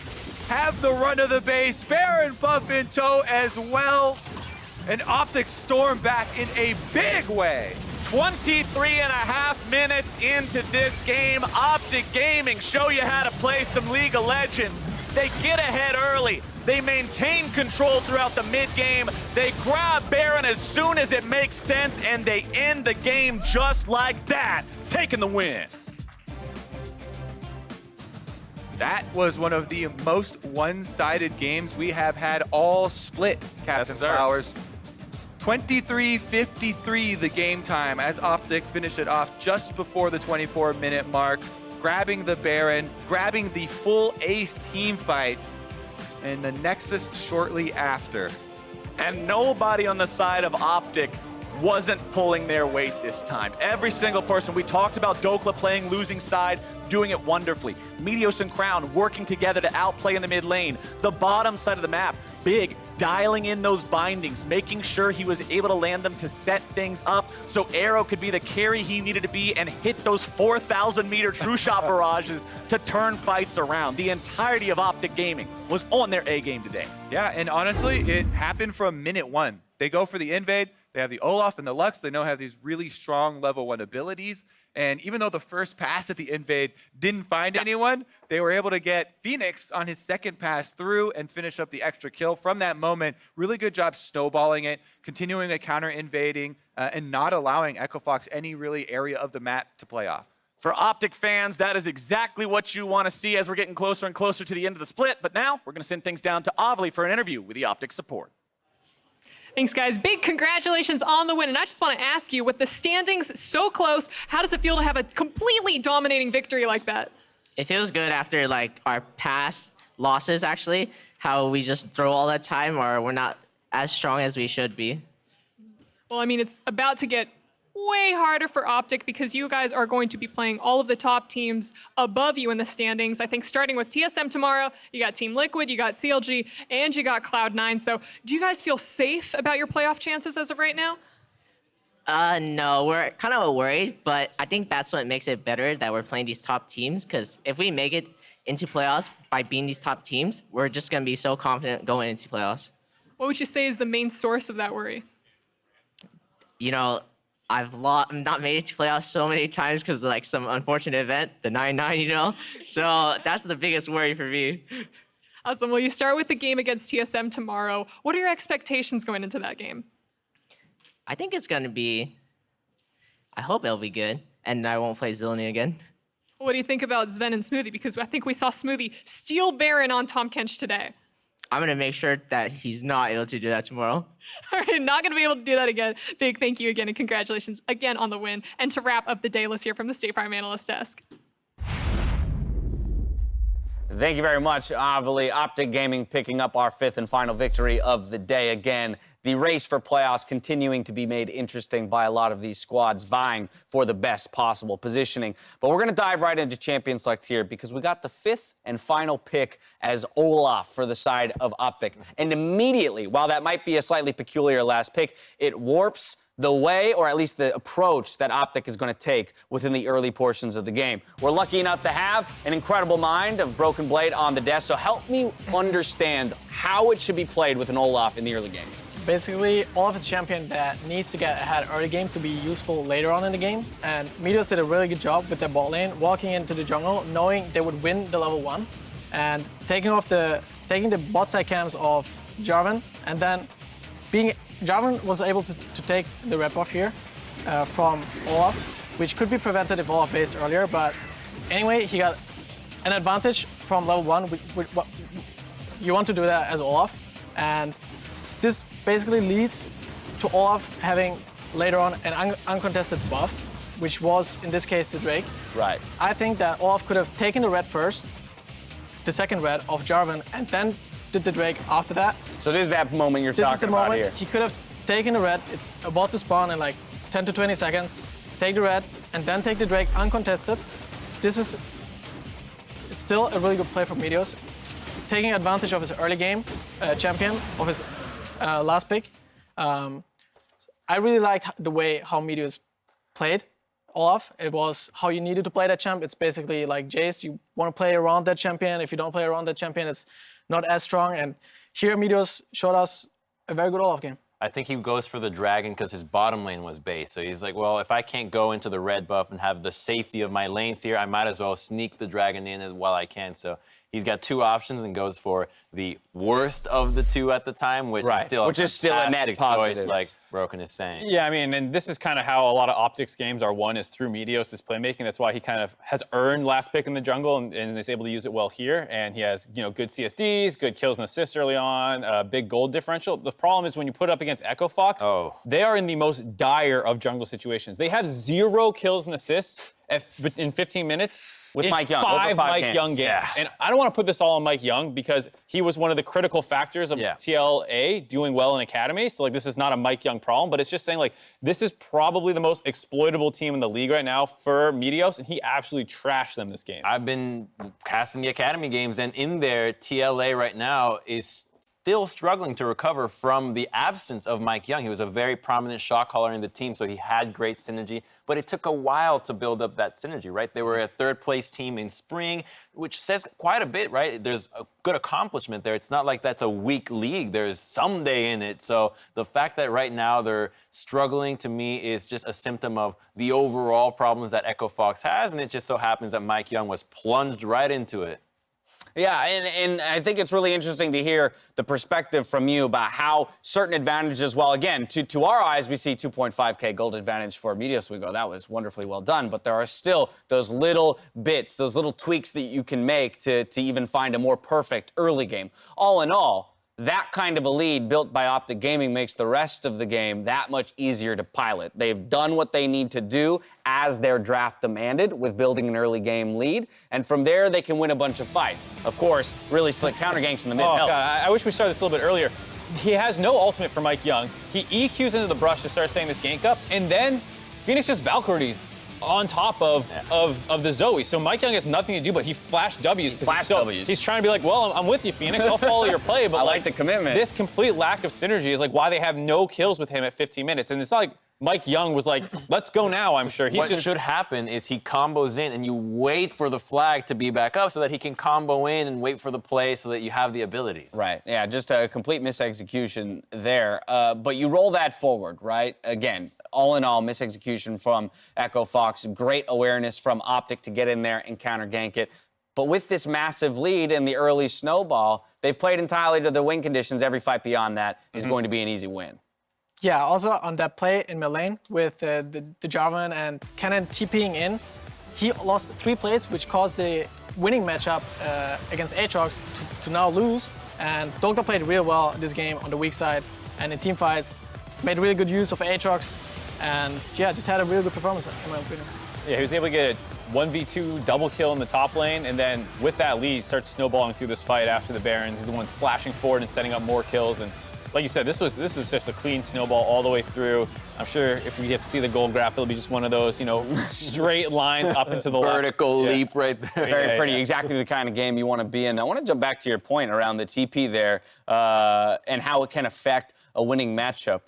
have the run of the base. Baron buff in tow as well. And OpTic storm back in a big way. 23.5 minutes into this game. OpTic Gaming show you how to play some League of Legends. They get ahead early. They maintain control throughout the mid-game. They grab Baron as soon as it makes sense, and they end the game just like that, taking the win. That was one of the most one-sided games we have had all split, Captain Flowers. 23:53 the game time as OpTic finished it off just before the 24-minute mark, grabbing the Baron, grabbing the full ace team fight, and the Nexus shortly after. And nobody on the side of OpTic wasn't pulling their weight this time. Every single person, we talked about Dhokla playing losing side, doing it wonderfully. Meteos and Crown working together to outplay in the mid lane. The bottom side of the map, Big dialing in those bindings, making sure he was able to land them to set things up so Arrow could be the carry he needed to be and hit those 4,000-meter true shot barrages to turn fights around. The entirety of OpTic Gaming was on their A game today. Yeah, and honestly, it happened from minute 1. They go for the invade. They have the Olaf and the Lux. They know have these really strong level 1 abilities. And even though the first pass at the invade didn't find anyone, they were able to get Fenix on his second pass through and finish up the extra kill. From that moment, really good job snowballing it, continuing a counter invading, and not allowing Echo Fox any really area of the map to play off. For OpTic fans, that is exactly what you want to see as we're getting closer and closer to the end of the split. But now we're going to send things down to Avli for an interview with the OpTic support. Thanks, guys. Big congratulations on the win. And I just want to ask you, with the standings so close, how does it feel to have a completely dominating victory like that? It feels good after like our past losses, actually, how we just throw all that time or we're not as strong as we should be. Well, I mean, it's about to get way harder for OpTic because you guys are going to be playing all of the top teams above you in the standings. I think starting with TSM tomorrow, you got Team Liquid, you got CLG, and you got Cloud9. So do you guys feel safe about your playoff chances as of right now? No, we're kind of worried, but I think that's what makes it better that we're playing these top teams, because if we make it into playoffs by being these top teams, we're just going to be so confident going into playoffs. What would you say is the main source of that worry? You know, I've not made it to playoffs so many times because of like some unfortunate event, the 9-9, you know? So that's the biggest worry for me. Awesome. Well, you start with the game against TSM tomorrow. What are your expectations going into that game? I think it's going to be, I hope it'll be good, and I won't play Zillion again. What do you think about Sven and Smoothie? Because I think we saw Smoothie steal Baron on Tom Kench today. I'm going to make sure that he's not able to do that tomorrow. All right, not going to be able to do that again. Big thank you again, and congratulations again on the win. And to wrap up the day, let's hear from the State Farm Analyst Desk. Thank you very much, Avali. OpTic Gaming picking up our 5th and final victory of the day again. The race for playoffs continuing to be made interesting by a lot of these squads vying for the best possible positioning. But we're going to dive right into Champion Select here because we got the 5th and final pick as Olaf for the side of OpTic. And immediately, while that might be a slightly peculiar last pick, it warps the way, or at least the approach, that OpTic is going to take within the early portions of the game. We're lucky enough to have an incredible mind of Broken Blade on the desk, so help me understand how it should be played with an Olaf in the early game. Basically, Olaf is a champion that needs to get ahead early game to be useful later on in the game, and Meteos did a really good job with their bot lane, walking into the jungle, knowing they would win the level 1, and taking the bot side camps of Jarvan, and then Jarvan was able to take the rep off here from Olaf, which could be prevented if Olaf based earlier, but anyway, he got an advantage from level 1. You want to do that as Olaf, and this basically leads to Olaf having later on an uncontested buff, which was, in this case, the Drake. Right. I think that Olaf could have taken the red first, the second red of Jarvan, and then did the Drake after that. So this is that moment you're talking about here. He could have taken the red. It's about to spawn in like 10 to 20 seconds. Take the red, and then take the Drake uncontested. This is still a really good play from Meteos, taking advantage of his early game champion, of his last pick. I really liked the way how Meteos played Olaf. It was how you needed to play that champ. It's basically like Jace, you want to play around that champion. If you don't play around that champion, it's not as strong. And here Meteos showed us a very good Olaf game. I think he goes for the dragon because his bottom lane was base. So he's like, well, if I can't go into the red buff and have the safety of my lanes here, I might as well sneak the dragon in while I can. So he's got 2 options and goes for the worst of the 2 at the time, which is still a net positive, choice, like Broken is saying. Yeah, I mean, and this is kind of how a lot of OpTic's games are won, is through Meteos' playmaking. That's why he kind of has earned last pick in the jungle and is able to use it well here. And he has, you know, good CSDs, good kills and assists early on, big gold differential. The problem is when you put up against Echo Fox, they are in the most dire of jungle situations. They have 0 kills and assists in 15 minutes. With in MikeYeung, over 5 5 games. MikeYeung games. Yeah. And I don't want to put this all on MikeYeung because he was one of the critical factors of TLA doing well in Academy. So, like, this is not a MikeYeung problem, but it's just saying, like, this is probably the most exploitable team in the league right now for Meteos, and he absolutely trashed them this game. I've been casting the Academy games, and in there, TLA right now is still struggling to recover from the absence of MikeYeung. He was a very prominent shot caller in the team, so he had great synergy, but it took a while to build up that synergy, right? They were a third-place team in spring, which says quite a bit, right? There's a good accomplishment there. It's not like that's a weak league. There's someday in it. So the fact that right now they're struggling, to me, is just a symptom of the overall problems that Echo Fox has, and it just so happens that MikeYeung was plunged right into it. Yeah, and I think it's really interesting to hear the perspective from you about how certain advantages, well, again, to our eyes, we see 2.5K gold advantage for Meteos. We go, that was wonderfully well done, but there are still those little bits, those little tweaks that you can make to even find a more perfect early game. All in all, that kind of a lead built by OpTic Gaming makes the rest of the game that much easier to pilot. They've done what they need to do as their draft demanded with building an early game lead, and from there they can win a bunch of fights. Of course, really slick counter ganks in the mid Oh, help. God, I wish we started this a little bit earlier. He has no ultimate for MikeYeung. He EQs into the brush to start setting this gank up, and then Fenix just Valkyries on top of the Zoe. So MikeYeung has nothing to do, but he flashed W's. W's. He's trying to be like, well, I'm with you, Fenix. I'll follow your play. But I like the commitment. This complete lack of synergy is like why they have no kills with him at 15 minutes. And it's not like MikeYeung was like, let's go now, I'm sure. What should happen is he combos in and you wait for the flag to be back up so that he can combo in and wait for the play so that you have the abilities. Right, yeah, just a complete misexecution there. But you roll that forward, right? Again, all in all, misexecution from Echo Fox, great awareness from OpTic to get in there and counter gank it. But with this massive lead in the early snowball, they've played entirely to their win conditions. Every fight beyond that is going to be an easy win. Yeah, also on that play in mid lane with the Jarvan and Kennen TPing in, he lost 3 plays, which caused the winning matchup against Aatrox to now lose. And Dhokla played real well this game on the weak side, and in team fights, made really good use of Aatrox, and yeah, just had a really good performance in my opinion. Yeah, he was able to get a 1v2 double kill in the top lane, and then with that lead, starts snowballing through this fight after the Baron. He's the one flashing forward and setting up more kills. And like you said, this is just a clean snowball all the way through. I'm sure if we get to see the gold graph, it'll be just one of those, you know, straight lines up into the vertical leap right there. Very pretty, exactly the kind of game you want to be in. I want to jump back to your point around the TP there and how it can affect a winning matchup.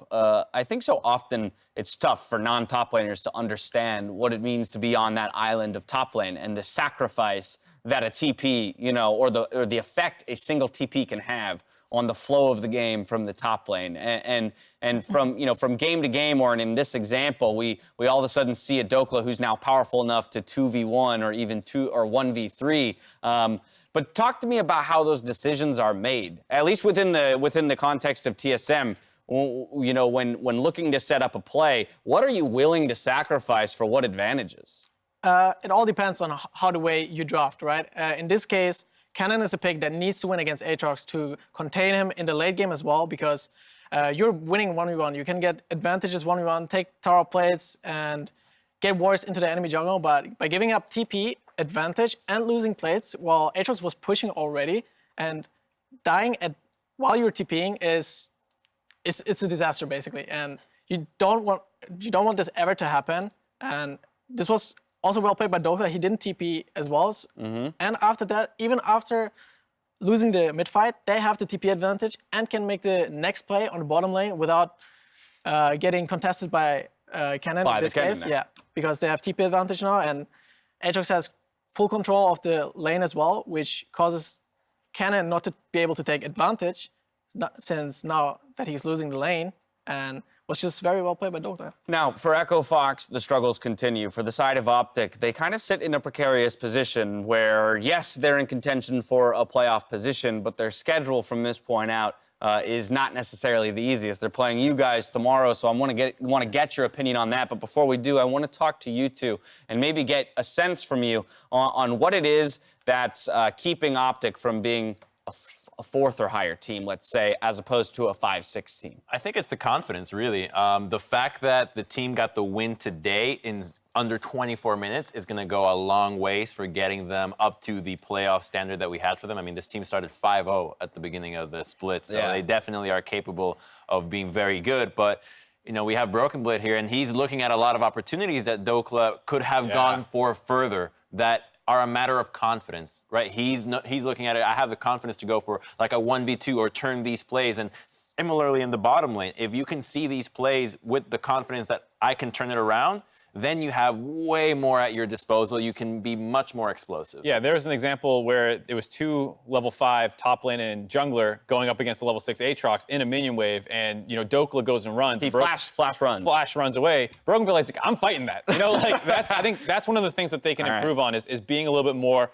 I think so often it's tough for non-top laners to understand what it means to be on that island of top lane and the sacrifice that a TP, you know, or the effect a single TP can have on the flow of the game from the top lane. And from, you know, from game to game, or in this example, we all of a sudden see a Dhokla who's now powerful enough to 2v1 or even 1v3. But talk to me about how those decisions are made, at least within the context of TSM. You know, when looking to set up a play, what are you willing to sacrifice for what advantages? It all depends on how the way you draft, right? In this case, Kennen is a pick that needs to win against Aatrox to contain him in the late game as well, because you're winning 1v1. You can get advantages 1v1, take tower plates, and get wards into the enemy jungle. But by giving up TP advantage and losing plates while Aatrox was pushing already, and dying while you're TPing it's a disaster basically. And you don't want this ever to happen. And this was also well played by Dhokla. He didn't TP as well. And after that, even after losing the mid fight, they have the TP advantage and can make the next play on the bottom lane without getting contested by Kennen in this case. Yeah, because they have TP advantage now, and Aatrox has full control of the lane as well, which causes Kennen not to be able to take advantage since now that he's losing the lane, and was just very well played by Dhokla. Now, for Echo Fox, the struggles continue. For the side of OpTic, they kind of sit in a precarious position where, yes, they're in contention for a playoff position, but their schedule from this point out is not necessarily the easiest. They're playing you guys tomorrow, so I want to get your opinion on that. But before we do, I want to talk to you two and maybe get a sense from you on what it is that's keeping OpTic from being a a 4th or higher team, let's say, as opposed to a 5-6 team? I think it's the confidence, really. The fact that the team got the win today in under 24 minutes is going to go a long ways for getting them up to the playoff standard that we had for them. I mean, this team started 5-0 at the beginning of the split, so they definitely are capable of being very good. But, you know, we have Broken Blade here, and he's looking at a lot of opportunities that Dhokla could have gone for further that are a matter of confidence, right? He's looking at it, I have the confidence to go for like a 1v2 or turn these plays. And similarly in the bottom lane, if you can see these plays with the confidence that I can turn it around, then you have way more at your disposal. You can be much more explosive. Yeah, there was an example where it was 2 level 5 top lane and jungler going up against the level 6 Aatrox in a minion wave, and you know Dhokla goes and runs. He flash runs. Flash runs away. Broken Blade's like, I'm fighting that. You know, like I think that's one of the things that they can improve on is being a little bit more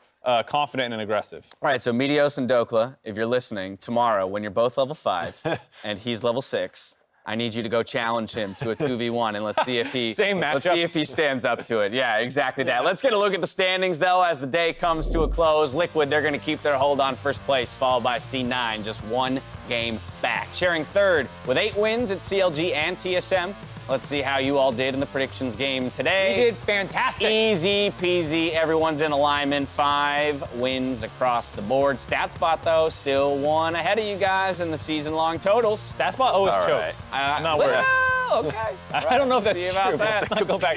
confident and aggressive. All right, so Meteos and Dhokla, if you're listening, tomorrow when you're both level 5 and he's level 6, I need you to go challenge him to a 2v1, and let's see if he let's see if he stands up to it. Yeah, exactly that. Let's get a look at the standings, though, as the day comes to a close. Liquid, they're going to keep their hold on first place, followed by C9, just 1 game back. Sharing third with 8 wins at CLG and TSM. Let's see how you all did in the predictions game today. We did fantastic. Easy peasy. Everyone's in alignment. 5 wins across the board. StatSpot, though, still 1 ahead of you guys in the season-long totals. StatSpot always chokes. I'm not worried. Okay. I don't know if that's See true. about that. Let's not go back.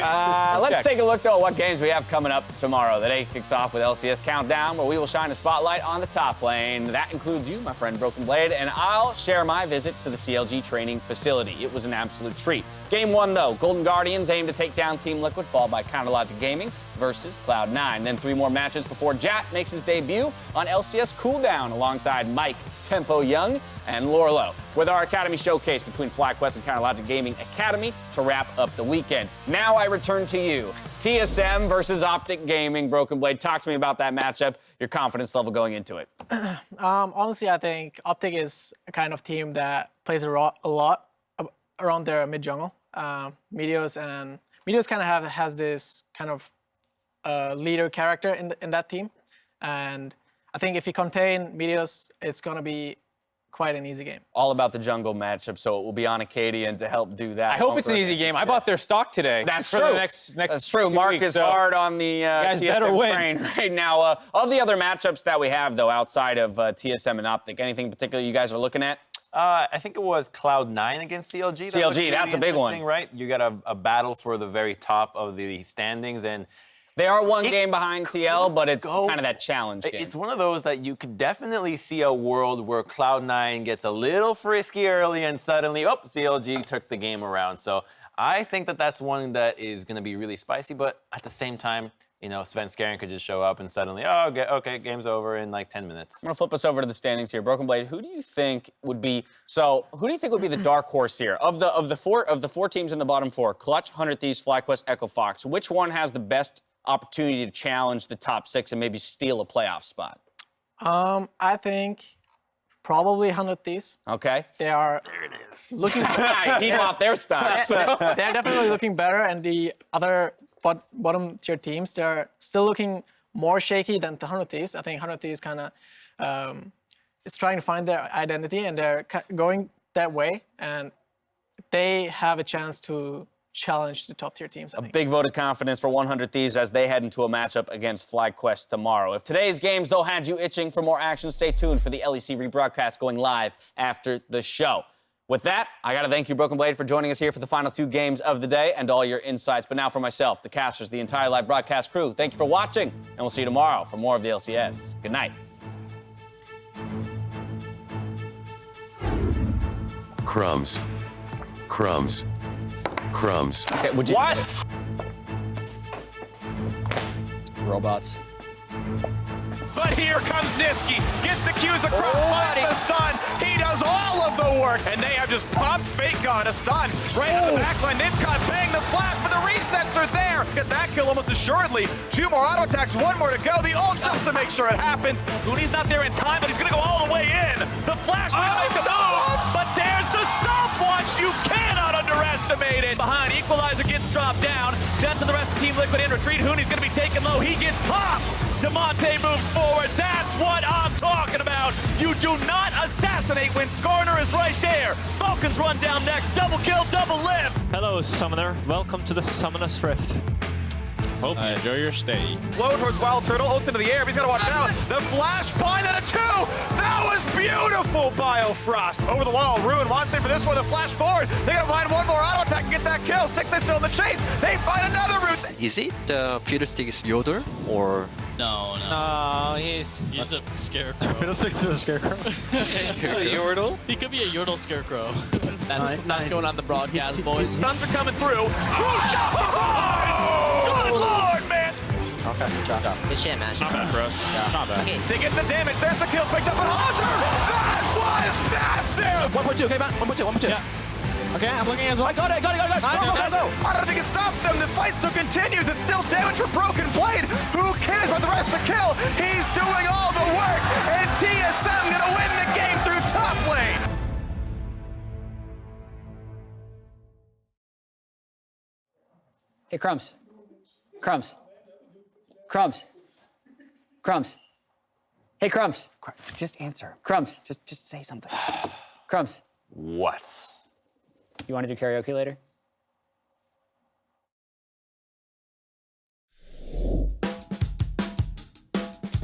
Let's take a look, though, at what games we have coming up tomorrow. The day kicks off with LCS Countdown, where we will shine a spotlight on the top lane. That includes you, my friend Broken Blade, and I'll share my visit to the CLG training facility. It was an absolute treat. Game 1, though, Golden Guardians aim to take down Team Liquid, followed by Counterlogic Gaming versus Cloud9. Then 3 more matches before Jat makes his debut on LCS Cooldown alongside MikeYeung and Lourlo, with our Academy showcase between FlyQuest and Counterlogic Gaming Academy to wrap up the weekend. Now I return to you. TSM versus OpTic Gaming. Broken Blade, talk to me about that matchup, your confidence level going into it. Honestly, I think OpTic is a kind of team that plays a lot around their mid jungle. Meteos kind of has this kind of leader character in that team, and I think if you contain Meteos, it's gonna be quite an easy game. All about the jungle matchup, so it will be on Acadian to help do that. I hope it's an easy game. I bought their stock today. That's for true. The next That's true. 2 Mark weeks, is so hard on the guys better TSM win. train right now. Of the other matchups that we have, though, outside of TSM and OpTic, anything in particular you guys are looking at? I think it was Cloud9 against CLG. CLG, that's a big one. Right? You got a battle for the very top of the standings, and they are 1 game behind TL, but it's kind of that challenge game. It's one of those that you could definitely see a world where Cloud9 gets a little frisky early and suddenly, CLG took the game around. So I think that that's one that is going to be really spicy, but at the same time, you know, Sven Skaren could just show up and suddenly, okay, game's over in like 10 minutes. I'm gonna flip us over to the standings here. Broken Blade, who do you think would be the dark horse here? Of the four teams in the bottom 4, Clutch, 100 Thieves, FlyQuest, Echo Fox, which one has the best opportunity to challenge the top 6 and maybe steal a playoff spot? I think probably 100 Thieves. Okay. They are looking He bought their stock. So. They're definitely looking better, and the other bottom tier teams, they're still looking more shaky than the 100 Thieves. I think 100 Thieves kind of is trying to find their identity, and they're going that way, and they have a chance to challenge the top tier teams, I think. Big vote of confidence for 100 Thieves as they head into a matchup against FlyQuest tomorrow. If today's games, though, had you itching for more action, stay tuned for the LEC rebroadcast going live after the show. With that, I got to thank you, Broken Blade, for joining us here for the final 2 games of the day and all your insights. But now for myself, the casters, the entire live broadcast crew, thank you for watching, and we'll see you tomorrow for more of the LCS. Good night. Crumbs. Crumbs. Crumbs. Okay, would you... What? Robots. But here comes Niski, gets the Qs across, finds the stun. He does all of the work, and they have just popped Fake on a stun right on the backline. They've caught Bang the flash, but the resets are there. Get that kill almost assuredly. 2 more auto attacks, 1 more to go. The ult just to make sure it happens. Looney's not there in time, but he's gonna go all the way in. The flash makes a move, but there's the stopwatch. You cannot underestimate it. Behind, Equalizer gets dropped down. Jets and the rest of Team Liquid in retreat. Hooney's gonna be taken low. He gets popped. DeMonte moves forward. That's what I'm talking about. You do not assassinate when Skarner is right there. Falcons run down next. Double kill, double lift. Hello, Summoner. Welcome to the Summoner's Rift. Hope you enjoy your stay. Low towards Wild Turtle, ults into the air, but he's got to watch out. The flash bind and a 2! That was beautiful, Biofrost. Over the wall, Ruin wants it for this one, the flash forward. They got to find one more auto attack and get that kill. Six, they still in the chase. They find another route. Is it the Fiddlestick's Yodel or? No, he's a scarecrow. Fiddlesticks is a scarecrow. Yodel? He could be a Yordle scarecrow. That's going on the broadcast, boys. Stuns are coming through. Good lord, man. Okay, good job. Good shit, man. It's not bad for us. It's not bad. Okay. They get the damage. There's the kill picked up on Hunter. That was massive. 1.2, okay, man. 1.2. Yeah. Okay, I'm looking as well. I got it. Go. I don't think it stopped them. The fight still continues. It's still damage for Broken Blade. Who cares about the rest of the kill? He's doing all the work. And TSM gonna win the game through top lane. Hey, Crumbs. Hey, Crumbs. Just answer. Crumbs. Just say something. Crumbs. What? You want to do karaoke later?